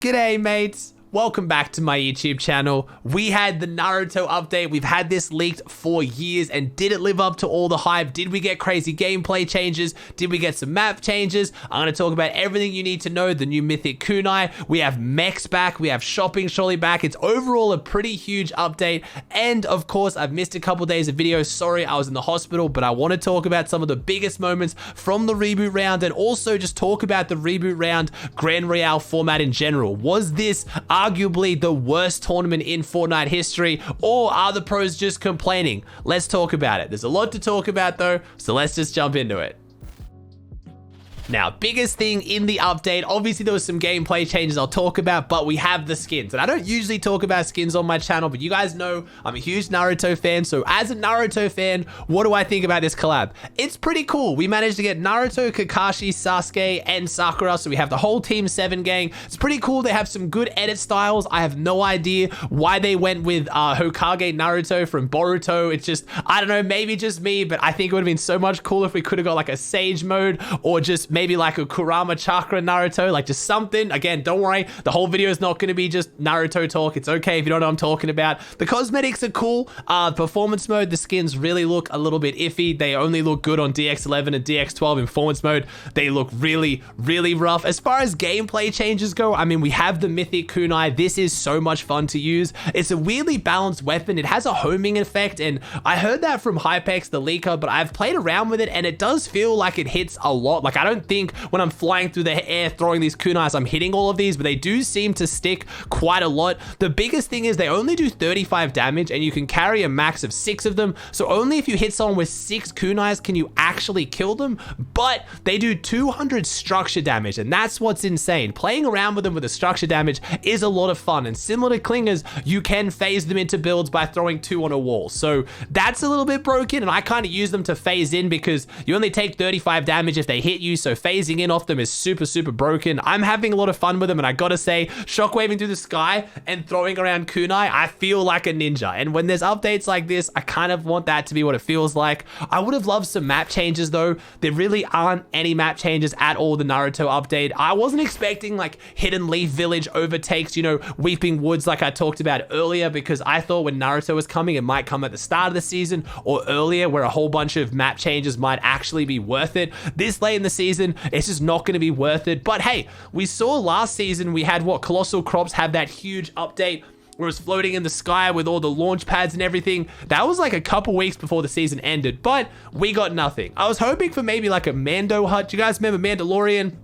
G'day mates, welcome back to my YouTube channel. We had the Naruto update. We've had this leaked for years, and did it live up to all the hype? Did we get crazy gameplay changes? Did we get some map changes? I'm going to talk about everything you need to know. The new Mythic kunai, we have Mechs back, we have shopping surely back. It's overall a pretty huge update, and of course I've missed a couple days of videos. Sorry, I was in the hospital, but I want to talk about some of the biggest moments from the reboot round, and also just talk about the reboot round Grand Royale format in general. Was this arguably the worst tournament in Fortnite history, or are the pros just complaining? Let's talk about it. There's a lot to talk about though, so let's just jump into it. Now, biggest thing in the update, obviously there was some gameplay changes I'll talk about, but we have the skins. And I don't usually talk about skins on my channel, but you guys know I'm a huge Naruto fan. So as a Naruto fan, what do I think about this collab? It's pretty cool. We managed to get Naruto, Kakashi, Sasuke, and Sakura. So we have the whole Team 7 gang. It's pretty cool. They have some good edit styles. I have no idea why they went with Hokage Naruto from Boruto. It's just, I don't know, maybe just me, but I think it would have been so much cooler if we could have got like a Sage mode, or just maybe like a Kurama Chakra Naruto, like just something. Again, don't worry, the whole video is not going to be just Naruto talk. It's okay if you don't know what I'm talking about. The cosmetics are cool. Performance mode, the skins really look a little bit iffy. They only look good on DX11 and DX12. In performance mode, they look really, really rough. As far as gameplay changes go, I mean, we have the Mythic kunai. This is so much fun to use. It's a weirdly balanced weapon. It has a homing effect, and I heard that from Hypex, the leaker, but I've played around with it, and it does feel like it hits a lot. Like, I don't think when I'm flying through the air throwing these kunais I'm hitting all of these, but they do seem to stick quite a lot. The biggest thing is they only do 35 damage, and you can carry a max of 6 of them, so only if you hit someone with 6 kunais can you actually kill them, but they do 200 structure damage, and that's what's insane. Playing around with them with the structure damage is a lot of fun, and similar to clingers, you can phase them into builds by throwing 2 on a wall, so that's a little bit broken, and I kind of use them to phase in because you only take 35 damage if they hit you, so phasing in off them is super broken. I'm having a lot of fun with them, and I gotta say, shockwaving through the sky and throwing around kunai, I feel like a ninja. And when there's updates like this, I kind of want that to be what it feels like. I would have loved some map changes though. There really aren't any map changes at all the Naruto update. I wasn't expecting like Hidden Leaf Village overtakes, you know, Weeping Woods like I talked about earlier, because I thought when Naruto was coming, it might come at the start of the season or earlier, where a whole bunch of map changes might actually be worth it. This late in the season, it's just not going to be worth it. But hey, we saw last season we had what, Colossal Crops have that huge update where it's floating in the sky with all the launch pads and everything. That was like a couple weeks before the season ended, but we got nothing. I was hoping for maybe like a Mando hut. Do you guys remember Mandalorian?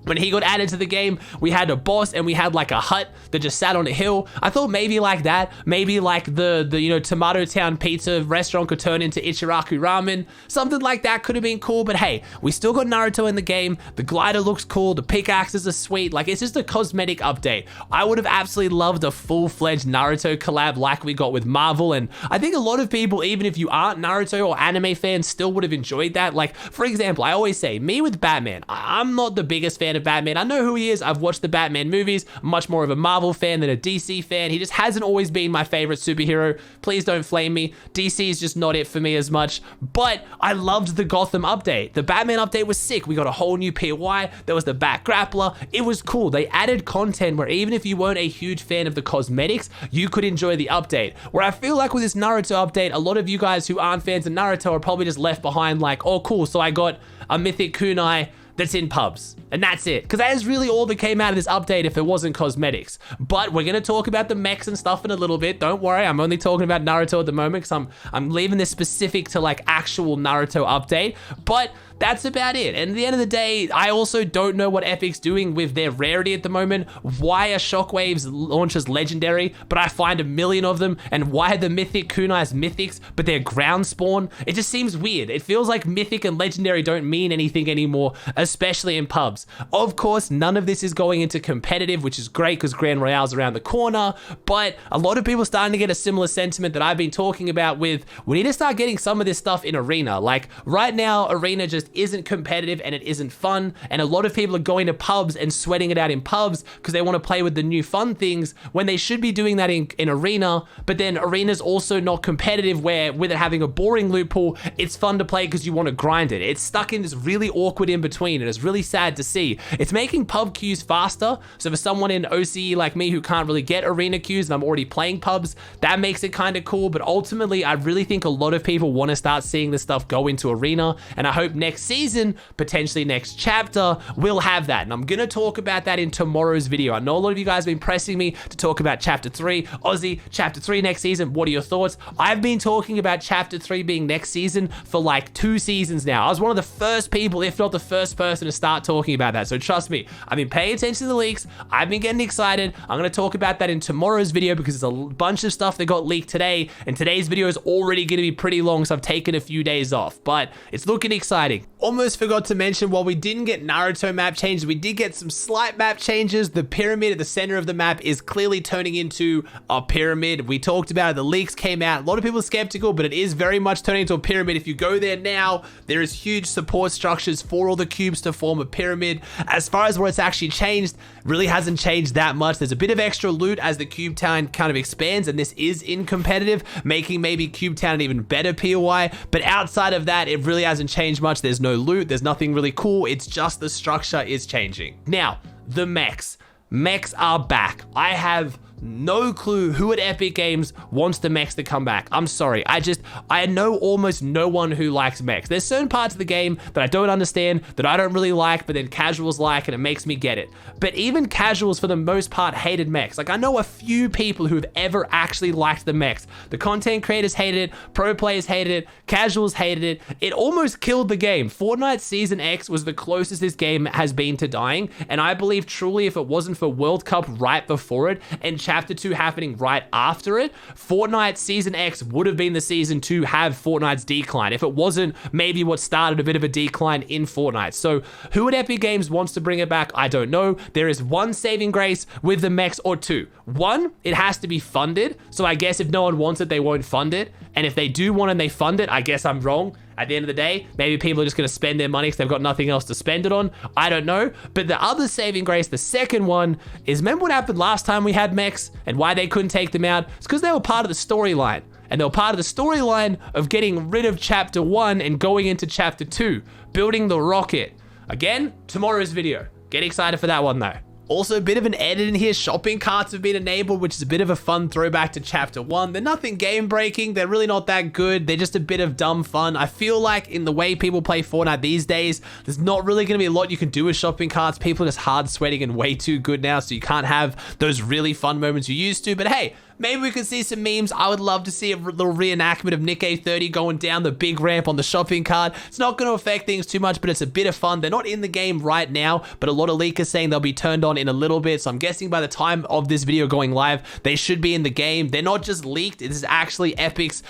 When he got added to the game, we had a boss and we had like a hut that just sat on a hill. I thought maybe like that, maybe like the you know, Tomato Town pizza restaurant could turn into Ichiraku ramen. Something like that could have been cool, but hey, we still got Naruto in the game. The glider looks cool. The pickaxes are sweet. Like, it's just a cosmetic update. I would have absolutely loved a full-fledged Naruto collab like we got with Marvel, and I think a lot of people, even if you aren't Naruto or anime fans, still would have enjoyed that. Like, for example, I always say, me with Batman, I'm not the biggest fan of Batman. I know who he is. I've watched the Batman movies. I'm much more of a Marvel fan than a DC fan. He just hasn't always been my favorite superhero. Please don't flame me. DC is just not it for me as much, but I loved the Gotham update. The Batman update was sick. We got a whole new POI. There was the Bat Grappler. It was cool. They added content where even if you weren't a huge fan of the cosmetics, you could enjoy the update. Where I feel like with this Naruto update, a lot of you guys who aren't fans of Naruto are probably just left behind like, oh cool, so I got a Mythic kunai that's in pubs, and that's it, because that is really all that came out of this update if it wasn't cosmetics. But we're going to talk about the mechs and stuff in a little bit. Don't worry, I'm only talking about Naruto at the moment because I'm leaving this specific to like actual Naruto update, but that's about it. And at the end of the day, I also don't know what Epic's doing with their rarity at the moment. Why are Shockwave's launches legendary, but I find 1 million of them? And why are the Mythic kunais mythics, but they're ground spawn? It just seems weird. It feels like mythic and legendary don't mean anything anymore, especially in pubs. Of course, none of this is going into competitive, which is great because Grand Royale's around the corner, but a lot of people are starting to get a similar sentiment that I've been talking about with, we need to start getting some of this stuff in Arena. Like right now, Arena just just isn't competitive and it isn't fun. And a lot of people are going to pubs and sweating it out in pubs because they want to play with the new fun things when they should be doing that in arena. But then arena's also not competitive, where with it having a boring loot pool, it's fun to play because you want to grind it. It's stuck in this really awkward in between, and it's really sad to see. It's making pub queues faster. So for someone in OCE like me who can't really get arena queues and I'm already playing pubs, that makes it kind of cool. But ultimately, I really think a lot of people want to start seeing this stuff go into arena, and I hope next season, potentially next chapter, we'll have that. And I'm gonna talk about that in tomorrow's video. I know a lot of you guys have been pressing me to talk about chapter 3. Aussie, chapter 3 next season, what are your thoughts? I've been talking about chapter 3 being next season for like 2 seasons now. I was one of the first people, if not the first person, to start talking about that. So trust me, I've been paying attention to the leaks. I've been getting excited. I'm gonna talk about that in tomorrow's video because there's a bunch of stuff that got leaked today, and today's video is already gonna be pretty long, so I've taken a few days off, but it's looking exciting. Almost forgot to mention, while we didn't get Naruto map changes, we did get some slight map changes. The pyramid at the center of the map is clearly turning into a pyramid. We talked about it, the leaks came out. A lot of people are skeptical, but it is very much turning into a pyramid. If you go there now, there is huge support structures for all the cubes to form a pyramid. As far as what it's actually changed, really hasn't changed that much. There's a bit of extra loot as the cube town kind of expands, and this is in competitive, making maybe cube town an even better POI. But outside of that, it really hasn't changed much. There's no loot, there's nothing really cool. It's just the structure is changing. Now, the mechs. Mechs are back. I have no clue who at Epic Games wants the mechs to come back. I'm sorry. I know almost no one who likes mechs. There's certain parts of the game that I don't understand, that I don't really like, but then casuals like, and it makes me get it. But even casuals, for the most part, hated mechs. Like, I know a few people who have ever actually liked the mechs. The content creators hated it, pro players hated it, casuals hated it. It almost killed the game. Fortnite Season X was the closest this game has been to dying, and I believe truly if it wasn't for World Cup right before it, and Chapter 2 happening right after it, Fortnite Season X would have been the season to have Fortnite's decline, if it wasn't maybe what started a bit of a decline in Fortnite. So who at Epic Games wants to bring it back? I don't know. There is one saving grace with the mechs, or two. One, it has to be funded. So I guess if no one wants it, they won't fund it. And if they do want it and they fund it, I guess I'm wrong. At the end of the day, maybe people are just going to spend their money because they've got nothing else to spend it on. I don't know. But the other saving grace, the second one, is remember what happened last time we had mechs and why they couldn't take them out? It's because they were part of the storyline. And they were part of the storyline of getting rid of Chapter 1 and going into Chapter 2, building the rocket. Again, tomorrow's video. Get excited for that one though. Also, a bit of an edit in here. Shopping carts have been enabled, which is a bit of a fun throwback to Chapter 1. They're nothing game-breaking. They're really not that good. They're just a bit of dumb fun. I feel like in the way people play Fortnite these days, there's not really going to be a lot you can do with shopping carts. People are just hard sweating and way too good now, so you can't have those really fun moments you used to. But hey, maybe we could see some memes. I would love to see a little reenactment of Nick A30 going down the big ramp on the shopping cart. It's not going to affect things too much, but it's a bit of fun. They're not in the game right now, but a lot of leakers saying they'll be turned on in a little bit. So I'm guessing by the time of this video going live, they should be in the game. They're not just leaked. This is actually Epic's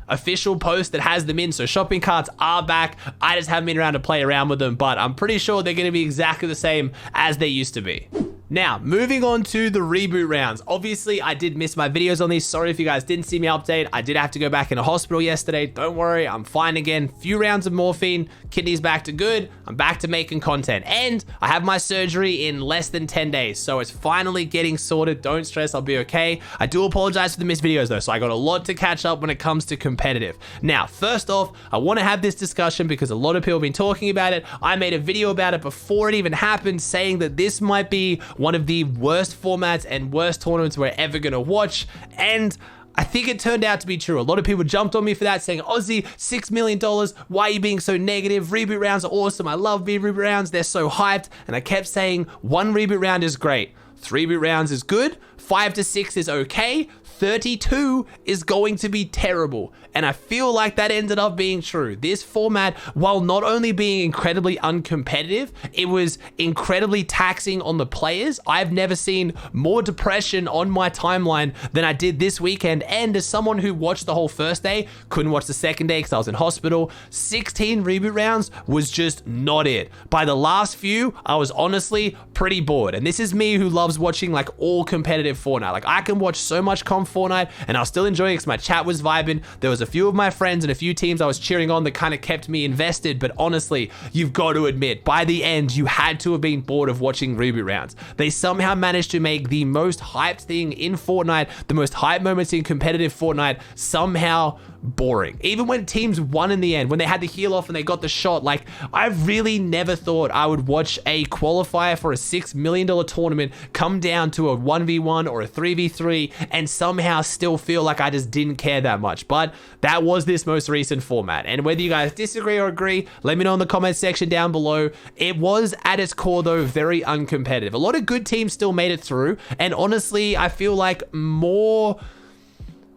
official post that has them in. So shopping carts are back. I just haven't been around to play around with them, but I'm pretty sure they're going to be exactly the same as they used to be. Now, moving on to the reboot rounds. Obviously, I did miss my videos on these. Sorry if you guys didn't see me update. I did have to go back in a hospital yesterday. Don't worry, I'm fine again. Few rounds of morphine, kidneys back to good. I'm back to making content. And I have my surgery in less than 10 days. So it's finally getting sorted. Don't stress, I'll be okay. I do apologize for the missed videos though. So I got a lot to catch up when it comes to competitive. Now, first off, I want to have this discussion because a lot of people have been talking about it. I made a video about it before it even happened, saying that this might be one of the worst formats and worst tournaments we're ever going to watch. And I think it turned out to be true. A lot of people jumped on me for that, saying, Aussie, $6 million, why are you being so negative? Reboot rounds are awesome. I love reboot rounds. They're so hyped. And I kept saying, 1 reboot round is great. 3 reboot rounds is good. 5 to 6 is okay. 32 is going to be terrible. And I feel like that ended up being true. This format, while not only being incredibly uncompetitive, it was incredibly taxing on the players. I've never seen more depression on my timeline than I did this weekend. And as someone who watched the whole first day, couldn't watch the second day because I was in hospital, 16 reboot rounds was just not it. By the last few, I was honestly pretty bored. And this is me who loves watching like all competitive competitive Fortnite. Like, I can watch so much comp Fortnite and I was still enjoying it because my chat was vibing. There was a few of my friends and a few teams I was cheering on that kind of kept me invested. But honestly, you've got to admit, by the end, you had to have been bored of watching reboot rounds. They somehow managed to make the most hyped thing in Fortnite, the most hyped moments in competitive Fortnite, somehow boring. Even when teams won in the end, when they had the heal off and they got the shot, like, I really never thought I would watch a qualifier for a $6 million tournament come down to a 1v1 or a 3v3 and somehow still feel like I just didn't care that much. But that was this most recent format. And whether you guys disagree or agree, let me know in the comment section down below. It was at its core though very uncompetitive. A lot of good teams still made it through, and honestly I feel like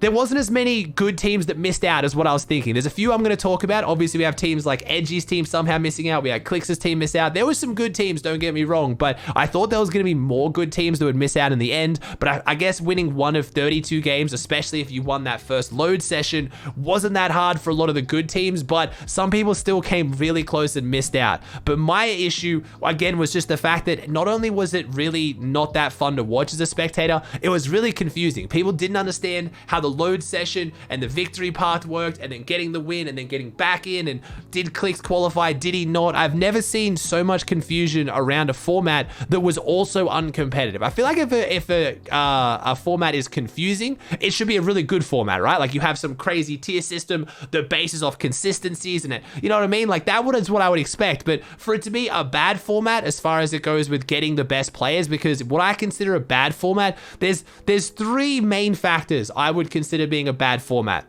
there wasn't as many good teams that missed out as what I was thinking. There's a few I'm going to talk about. Obviously, we have teams like Edgy's team somehow missing out. We had Clix's team miss out. There was some good teams, don't get me wrong, but I thought there was going to be more good teams that would miss out in the end. But I guess winning one of 32 games, especially if you won that first load session, wasn't that hard for a lot of the good teams, but some people still came really close and missed out. But my issue, again, was just the fact that not only was it really not that fun to watch as a spectator, it was really confusing. People didn't understand how the load session and the victory path worked, and then getting the win and then getting back in, and did Clix qualify, did he not? I've never seen so much confusion around a format that was also uncompetitive. I feel like if a format is confusing, it should be a really good format, right? Like, you have some crazy tier system that bases off consistencies, and it, you know what I mean? Like, is what I would expect. But for it to be a bad format as far as it goes with getting the best players, because what I consider a bad format, there's three main factors I would consider being a bad format.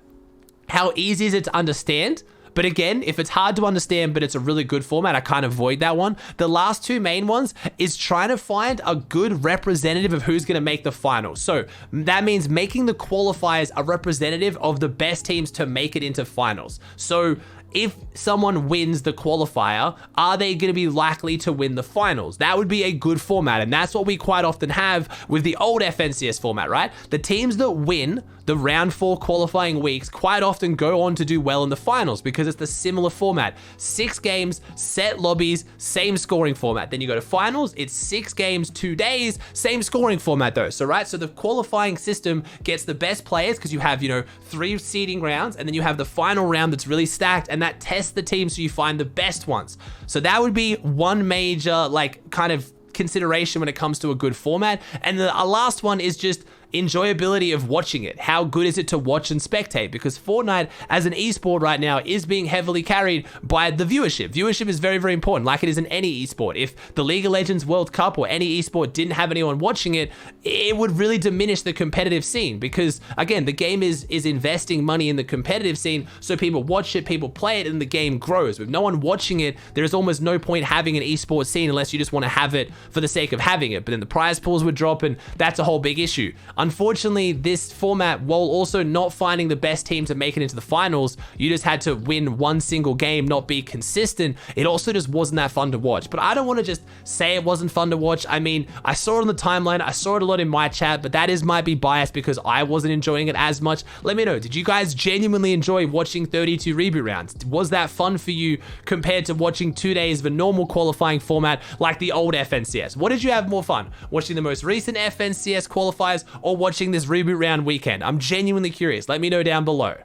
How easy is it to understand? But again, if it's hard to understand, but it's a really good format, I kind of avoid that one. The last two main ones is trying to find a good representative of who's going to make the finals. So that means making the qualifiers a representative of the best teams to make it into finals. So if someone wins the qualifier, are they going to be likely to win the finals? That would be a good format, and that's what we quite often have with the old FNCS format, right? The teams that win the round 4 qualifying weeks quite often go on to do well in the finals because it's the similar format. 6 games, set lobbies, same scoring format. Then you go to finals, it's 6 games, 2 days, same scoring format though. So, right, so the qualifying system gets the best players because you have, 3 seeding rounds, and then you have the final round that's really stacked, and that tests the team so you find the best ones. So that would be one major, kind of consideration when it comes to a good format. And the last one is just enjoyability of watching it. How good is it to watch and spectate? Because Fortnite as an esport right now is being heavily carried by the viewership. Viewership is very, very important, like it is in any esport. If the League of Legends World Cup or any esport didn't have anyone watching it, it would really diminish the competitive scene, because again, the game is investing money in the competitive scene, so people watch it, people play it, and the game grows. With no one watching it, there is almost no point having an esport scene unless you just want to have it for the sake of having it. But then the prize pools would drop, and that's a whole big issue. Unfortunately, this format, while also not finding the best team to make it into the finals, you just had to win one single game, not be consistent. It also just wasn't that fun to watch. But I don't want to just say it wasn't fun to watch. I mean, I saw it on the timeline, I saw it a lot in my chat, but that might be biased because I wasn't enjoying it as much. Let me know, did you guys genuinely enjoy watching 32 reboot rounds? Was that fun for you compared to watching 2 days of a normal qualifying format like the old FNCS? What did you have more fun? Watching the most recent FNCS qualifiers or watching this reboot round weekend? I'm genuinely curious. Let me know down below.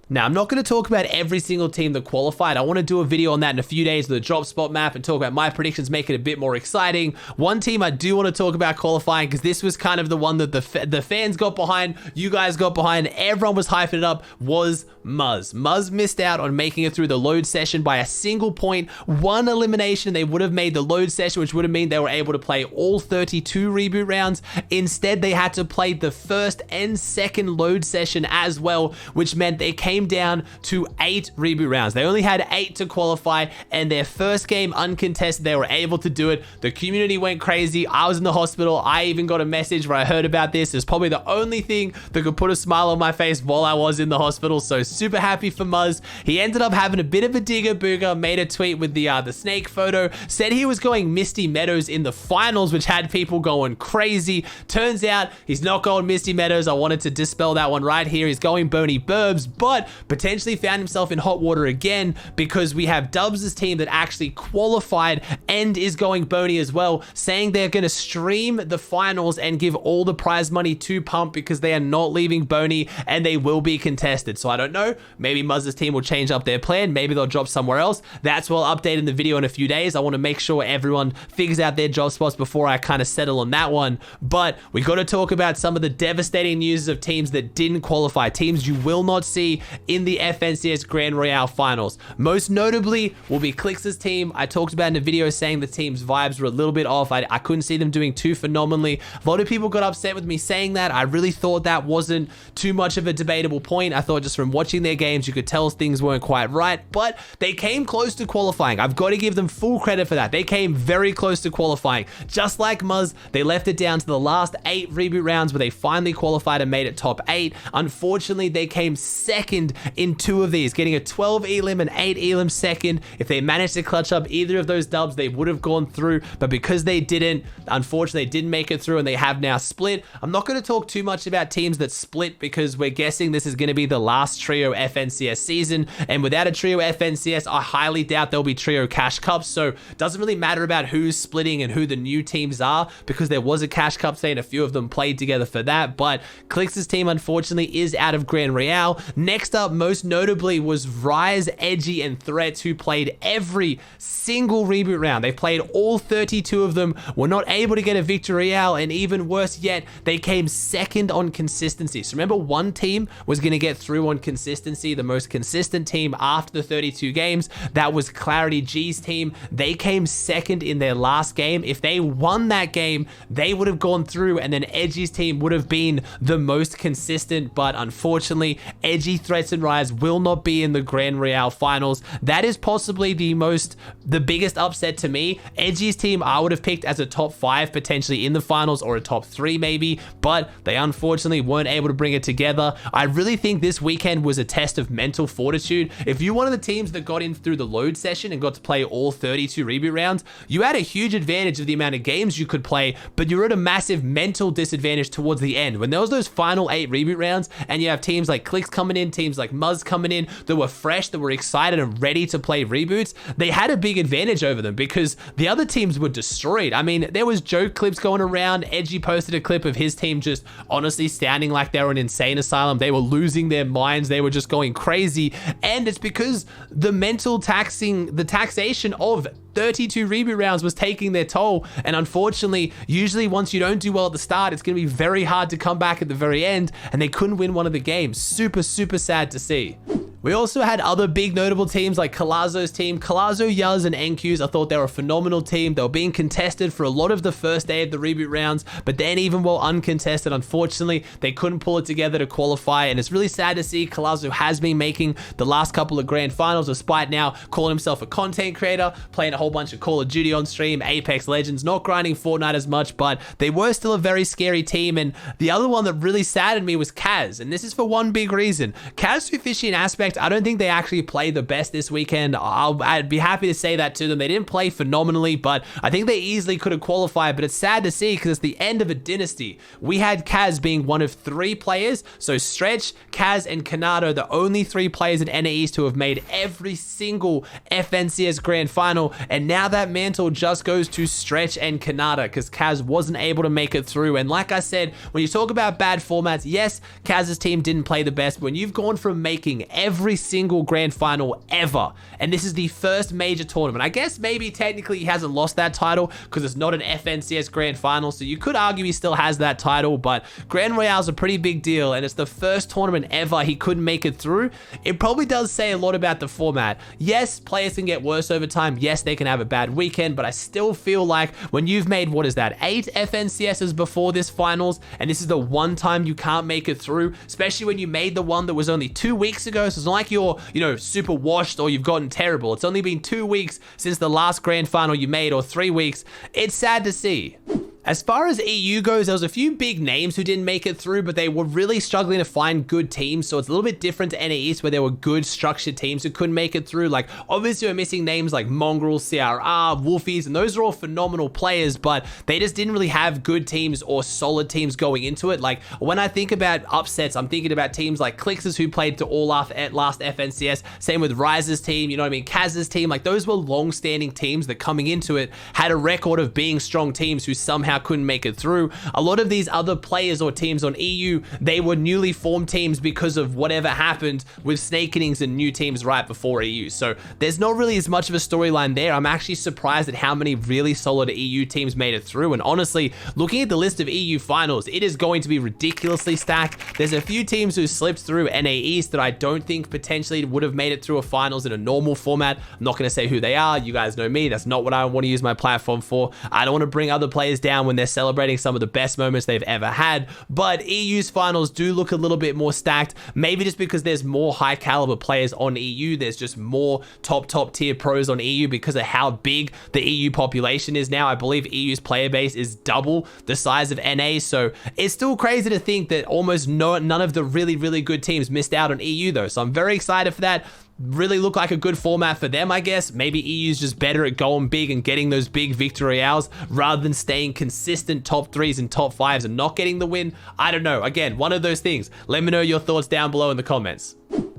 Now, I'm not going to talk about every single team that qualified. I want to do a video on that in a few days with the drop spot map and talk about my predictions, make it a bit more exciting. One team I do want to talk about qualifying, because this was kind of the one that the fans got behind, you guys got behind, everyone was hyping it up, was Muzz. Muzz missed out on making it through the load session by a single point. One elimination, they would have made the load session, which would have meant they were able to play all 32 reboot rounds. Instead, they had to play the first and second load session as well, which meant they came down to 8 reboot rounds. They only had 8 to qualify, and their first game uncontested, they were able to do it. The community went crazy. I was in the hospital. I even got a message where I heard about this. It's probably the only thing that could put a smile on my face while I was in the hospital. So super happy for Muzz. He ended up having a bit of a digger booger, made a tweet with the snake photo, said he was going Misty Meadows in the finals, which had people going crazy. Turns out he's not going Misty Meadows. I wanted to dispel that one right here. He's going Boney Burbs, but but potentially found himself in hot water again because we have Dubs' team that actually qualified and is going bony as well, saying they're going to stream the finals and give all the prize money to Pump because they are not leaving bony and they will be contested. So I don't know, maybe Muzz's team will change up their plan, maybe they'll drop somewhere else. That's what I'll update in the video in a few days. I want to make sure everyone figures out their job spots before I kind of settle on that one. But we got to talk about some of the devastating news of teams that didn't qualify, teams you will not see in the FNCS Grand Royale finals. Most notably will be Clix's team. I talked about in a video saying the team's vibes were a little bit off. I couldn't see them doing too phenomenally. A lot of people got upset with me saying that. I really thought that wasn't too much of a debatable point. I thought just from watching their games, you could tell things weren't quite right, but they came close to qualifying. I've got to give them full credit for that. They came very close to qualifying. Just like Muzz, they left it down to the last 8 reboot rounds where they finally qualified and made it top 8. Unfortunately, they came second in 2 of these, getting a 12 elim and 8 elim second. If they managed to clutch up either of those dubs, they would have gone through, but because they didn't, unfortunately, they didn't make it through and they have now split. I'm not going to talk too much about teams that split because we're guessing this is going to be the last trio FNCS season, and without a trio FNCS, I highly doubt there'll be trio cash cups, so it doesn't really matter about who's splitting and who the new teams are because there was a cash cup say and a few of them played together for that. But Clix's team unfortunately is out of Grand Royale. Next up, most notably, was Rise, Edgy, and Threats, who played every single reboot round. They played all 32 of them, were not able to get a victory Royale, and even worse yet, they came second on consistency. So remember, one team was going to get through on consistency, the most consistent team after the 32 games. That was Clarity G's team. They came second in their last game. If they won that game, they would have gone through, and then Edgy's team would have been the most consistent, but unfortunately, Edgy, Threats, and Rise will not be in the Grand Royale finals. That is possibly the biggest upset to me. Edgy's team I would have picked as a top 5 potentially in the finals, or a top 3 maybe, but they unfortunately weren't able to bring it together. I really think this weekend was a test of mental fortitude. If you're one of the teams that got in through the load session and got to play all 32 reboot rounds, you had a huge advantage of the amount of games you could play, but you're at a massive mental disadvantage towards the end. When there was those final 8 reboot rounds and you have teams like Clix coming in, teams like Muzz coming in that were fresh, that were excited and ready to play reboots, they had a big advantage over them because the other teams were destroyed. I mean, there was joke clips going around. Edgy posted a clip of his team just honestly sounding like they were an insane asylum. They were losing their minds. They were just going crazy. And it's because the mental taxation of 32 reboot rounds was taking their toll. And unfortunately, usually once you don't do well at the start, it's going to be very hard to come back at the very end. And they couldn't win one of the games. Super, super sad to see. We also had other big notable teams like Colazo's team. Colazo, Yuz, and NQs, I thought they were a phenomenal team. They were being contested for a lot of the first day of the reboot rounds, but then even while uncontested, unfortunately, they couldn't pull it together to qualify, and it's really sad to see. Colazo has been making the last couple of grand finals, despite now calling himself a content creator, playing a whole bunch of Call of Duty on stream, Apex Legends, not grinding Fortnite as much, but they were still a very scary team. And the other one that really saddened me was Kaz, and this is for one big reason. Kaz, through Fishy and Aspect, I don't think they actually played the best this weekend. I'd be happy to say that to them. They didn't play phenomenally, but I think they easily could have qualified. But it's sad to see because it's the end of a dynasty. We had Kaz being one of 3 players. So Stretch, Kaz, and Kanado, the only 3 players in NA East who have made every single FNCS Grand Final. And now that mantle just goes to Stretch and Kanado because Kaz wasn't able to make it through. And like I said, when you talk about bad formats, yes, Kaz's team didn't play the best. But when you've gone from making every single grand final ever, and this is the first major tournament, I guess maybe technically he hasn't lost that title because it's not an FNCS grand final, so you could argue he still has that title, but Grand Royale is a pretty big deal, and it's the first tournament ever he couldn't make it through. It probably does say a lot about the format. Yes, players can get worse over time. Yes, they can have a bad weekend, but I still feel like when you've made, what is that, 8 FNCSs before this finals, and this is the one time you can't make it through, especially when you made the one that was only 2 weeks ago, so it's not like you're, super washed or you've gotten terrible. It's only been 2 weeks since the last grand final you made, or 3 weeks. It's sad to see. As far as EU goes, there was a few big names who didn't make it through, but they were really struggling to find good teams. So it's a little bit different to NA East, where there were good structured teams who couldn't make it through. Like, obviously we're missing names like Mongrel, CRR, Wolfies, and those are all phenomenal players, but they just didn't really have good teams or solid teams going into it. Like, when I think about upsets, I'm thinking about teams like Clixes, who played to all last FNCS. Same with Rise's team, you know what I mean? Kaz's team. Like, those were long-standing teams that coming into it had a record of being strong teams who somehow couldn't make it through. A lot of these other players or teams on EU, they were newly formed teams because of whatever happened with Snakenings and new teams right before EU. So there's not really as much of a storyline there. I'm actually surprised at how many really solid EU teams made it through. And honestly, looking at the list of EU finals, it is going to be ridiculously stacked. There's a few teams who slipped through NA East that I don't think potentially would have made it through a finals in a normal format. I'm not going to say who they are. You guys know me. That's not what I want to use my platform for. I don't want to bring other players down when they're celebrating some of the best moments they've ever had, but EU's finals do look a little bit more stacked, maybe just because there's more high caliber players on EU. There's just more top tier pros on EU because of how big the EU population is now. I believe EU's player base is double the size of NA, so it's still crazy to think that almost none of the really good teams missed out on EU though, so I'm very excited for that. Really look like a good format for them, I guess. Maybe EU's just better at going big and getting those big victory royales rather than staying consistent top 3s and top 5s and not getting the win. I don't know. Again, one of those things. Let me know your thoughts down below in the comments.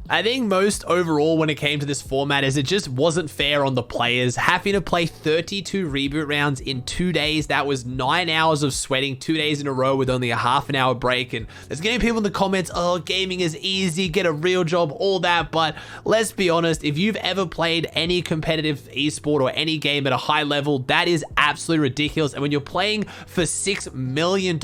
I think most overall when it came to this format is it just wasn't fair on the players. Having to play 32 reboot rounds in 2 days, that was 9 hours of sweating, 2 days in a row with only a half an hour break. And there's getting people in the comments, oh, gaming is easy, get a real job, all that. But let's be honest, if you've ever played any competitive esport or any game at a high level, that is absolutely ridiculous. And when you're playing for $6 million,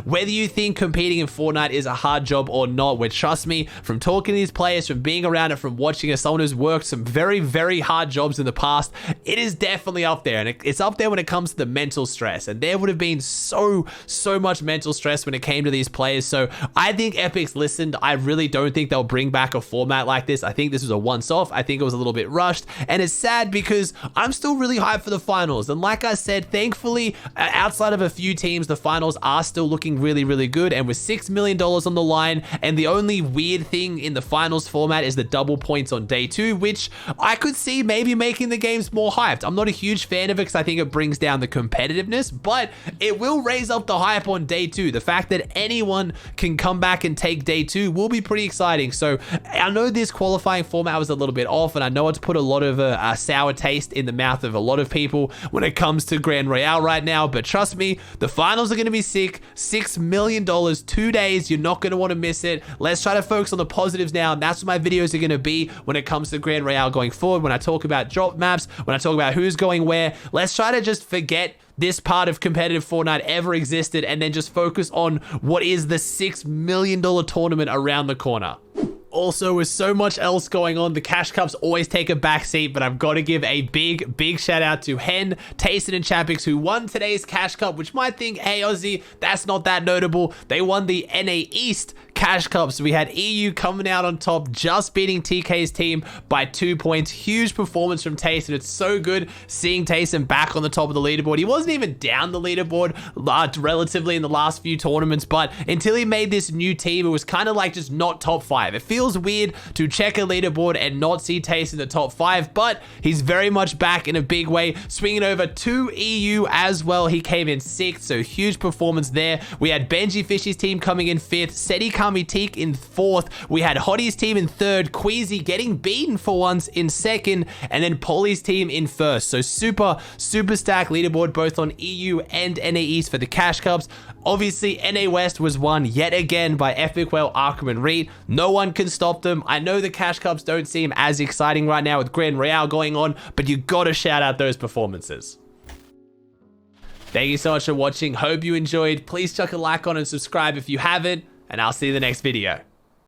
whether you think competing in Fortnite is a hard job or not, which trust me, from talking to these players, from being around it, from watching as someone who's worked some very hard jobs in the past, it is definitely up there. And it's up there when it comes to the mental stress. And there would have been so much mental stress when it came to these players. So I think Epic's listened. I really don't think they'll bring back a format like this. I think this was a once-off. I think it was a little bit rushed. And it's sad because I'm still really hyped for the finals. And like I said, thankfully, outside of a few teams, the finals are still looking really good. And with $6 million on the line, and the only weird thing in the finals format is the double points on day 2, which I could see maybe making the games more hyped. I'm not a huge fan of it because I think it brings down the competitiveness, but it will raise up the hype on day 2. The fact that anyone can come back and take day 2 will be pretty exciting. So I know this qualifying format was a little bit off, and I know it's put a lot of a sour taste in the mouth of a lot of people when it comes to Grand Royale right now, but trust me, the finals are going to be sick. $6 million, 2 days, you're not going to want to miss it. Let's try to focus on the positives now, and that's what my videos are going to be when it comes to Grand Royale going forward. When I talk about drop maps, when I talk about who's going where, let's try to just forget this part of competitive Fortnite ever existed and then just focus on what is the $6 million tournament around the corner. Also, with so much else going on, the cash cups always take a backseat, but I've got to give a big shout out to Hen, Tayson, and Champix, who won today's cash cup, which might think, hey, Aussie, that's not that notable. They won the NA East cash cups. We had EU coming out on top, just beating TK's team by 2 points. Huge performance from Tayson. It's so good seeing Tayson back on the top of the leaderboard. He wasn't even down the leaderboard relatively in the last few tournaments, but until he made this new team, it was kind of like just not top 5. It feels weird to check a leaderboard and not see Tayson in the top 5, but he's very much back in a big way, swinging over to EU as well. He came in 6th, so huge performance there. We had Benji Fishy's team coming in 5th, Seti Kami Teak in 4th. We had Hottie's team in 3rd, Queasy getting beaten for once in 2nd, and then Polly's team in 1st. So super stacked leaderboard both on EU and NA East for the cash cups. Obviously, NA West was won yet again by Epic Whale, Arkham, and Reed. No one can stop them. I know the cash cups don't seem as exciting right now with Grand Royale going on, but you gotta shout out those performances. Thank you so much for watching. Hope you enjoyed. Please chuck a like on and subscribe if you haven't, and I'll see you in the next video.